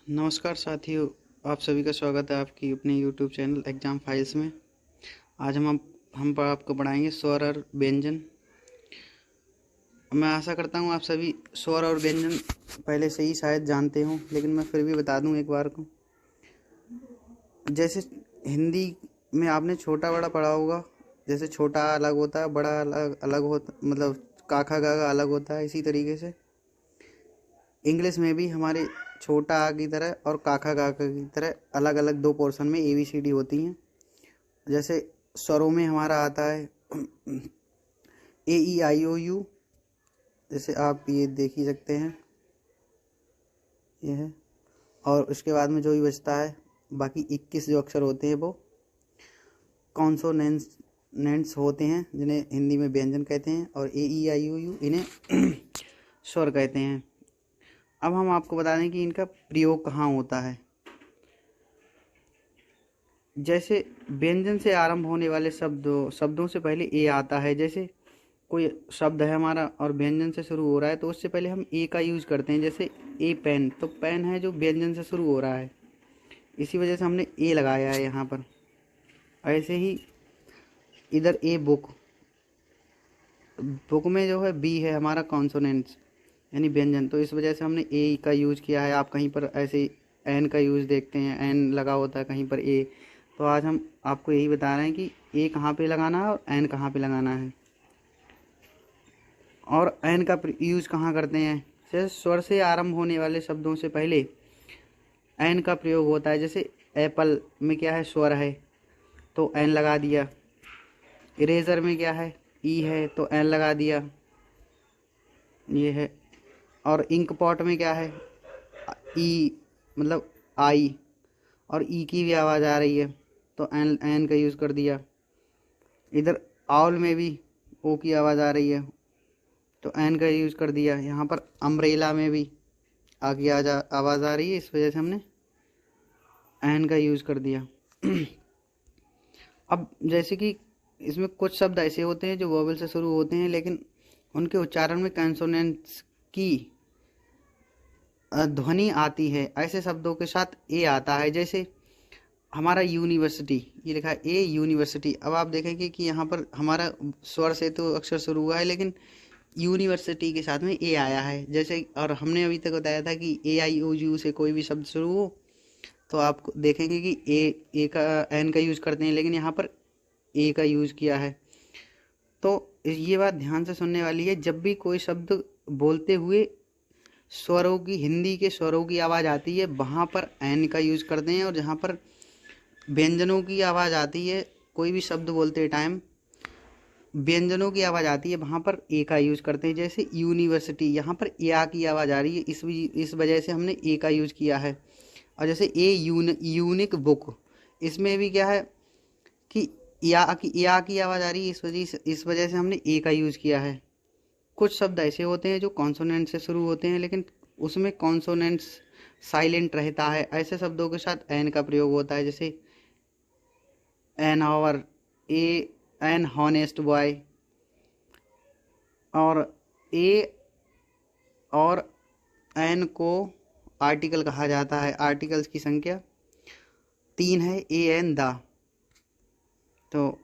नमस्कार साथियों, आप सभी का स्वागत है आपकी अपने YouTube चैनल एग्जाम फाइल्स में। आज हम आपको पढ़ाएंगे स्वर और व्यंजन। मैं आशा करता हूँ आप सभी स्वर और व्यंजन पहले से ही शायद जानते हों, लेकिन मैं फिर भी बता दूँ एक बार को। जैसे हिंदी में आपने छोटा बड़ा पढ़ा होगा, जैसे छोटा अलग होता है, बड़ा अलग अलग होता, मतलब काखा गागा अलग होता है। इसी तरीके से इंग्लिश में भी हमारे छोटा आ की तरह और काखा काका की तरह अलग अलग दो पोर्शन में ABCD होती हैं। जैसे स्वरों में हमारा आता है AEIOU, जैसे आप ये देख ही सकते हैं, ये है। और उसके बाद में जो भी बचता है, बाकी 21 जो अक्षर होते हैं वो कॉन्सोनेंट्स होते हैं, जिन्हें हिंदी में व्यंजन कहते हैं, और AEIOU इन्हें स्वर कहते हैं। अब हम आपको बता दें कि इनका प्रयोग कहाँ होता है। जैसे व्यंजन से आरंभ होने वाले शब्दों से पहले ए आता है। जैसे कोई शब्द है हमारा और व्यंजन से शुरू हो रहा है, तो उससे पहले हम ए का यूज करते हैं। जैसे ए पेन, तो पेन है जो व्यंजन से शुरू हो रहा है, इसी वजह से हमने ए लगाया है यहाँ पर। ऐसे ही इधर ए बुक, बुक में जो है बी है हमारा कॉन्सोनेंट्स यानी व्यंजन, तो इस वजह से हमने ए का यूज किया है। आप कहीं पर ऐसे एन का यूज देखते हैं, एन लगा होता है कहीं पर ए। तो आज हम आपको यही बता रहे हैं कि ए कहाँ पे लगाना है और एन कहाँ पे लगाना है, और एन का यूज कहाँ करते हैं। जैसे स्वर से आरंभ होने वाले शब्दों से पहले एन का प्रयोग होता है। जैसे एप्पल में क्या है, स्वर है तो एन लगा दिया। इरेजर में क्या है, ई है तो एन लगा दिया, ये है। और इंक पॉट में क्या है, ई मतलब आई, और ई की भी आवाज़ आ रही है तो एन एन का यूज़ कर दिया। इधर आउल में भी ओ की आवाज़ आ रही है तो एन का यूज़ कर दिया। यहाँ पर अम्ब्रेला में भी आगे आवाज़ आ रही है, इस वजह से हमने एन का यूज़ कर दिया। अब जैसे कि इसमें कुछ शब्द ऐसे होते हैं जो वोवेल से शुरू होते हैं, लेकिन उनके उच्चारण में कंसोनेंट्स की ध्वनि आती है। ऐसे शब्दों के साथ ए आता है। जैसे हमारा यूनिवर्सिटी, ये लिखा है ए यूनिवर्सिटी। अब आप देखेंगे कि यहाँ पर हमारा स्वर से तो अक्षर शुरू हुआ है, लेकिन यूनिवर्सिटी के साथ में ए आया है। जैसे, और हमने अभी तक बताया था कि AIOU से कोई भी शब्द शुरू हो तो आप देखेंगे कि ए का एन का यूज़ करते हैं, लेकिन यहाँ पर ए का यूज़ किया है। तो ये बात ध्यान से सुनने वाली है। जब भी कोई शब्द बोलते हुए स्वरों की, हिंदी के स्वरों की आवाज़ आती है, वहाँ पर एन का यूज़ करते हैं, और जहाँ पर व्यंजनों की आवाज़ आती है, कोई भी शब्द बोलते टाइम व्यंजनों की आवाज़ आती है, वहाँ पर ए का यूज़ करते हैं। जैसे यूनिवर्सिटी, यहाँ पर या की आवाज़ आ रही है, इस वजह से हमने ए का यूज़ किया है। और जैसे यूनिक बुक, इसमें भी क्या है कि या की आवाज़ आ रही है, इस वजह से हमने ए का यूज़ किया है। कुछ शब्द ऐसे होते हैं जो कॉन्सोनेंट से शुरू होते हैं, लेकिन उसमें कॉन्सोनेंट्स साइलेंट रहता है। ऐसे शब्दों के साथ एन का प्रयोग होता है। जैसे an hour, N honest boy. और ए और एन को आर्टिकल कहा जाता है। आर्टिकल्स की संख्या 3 है, AN द। तो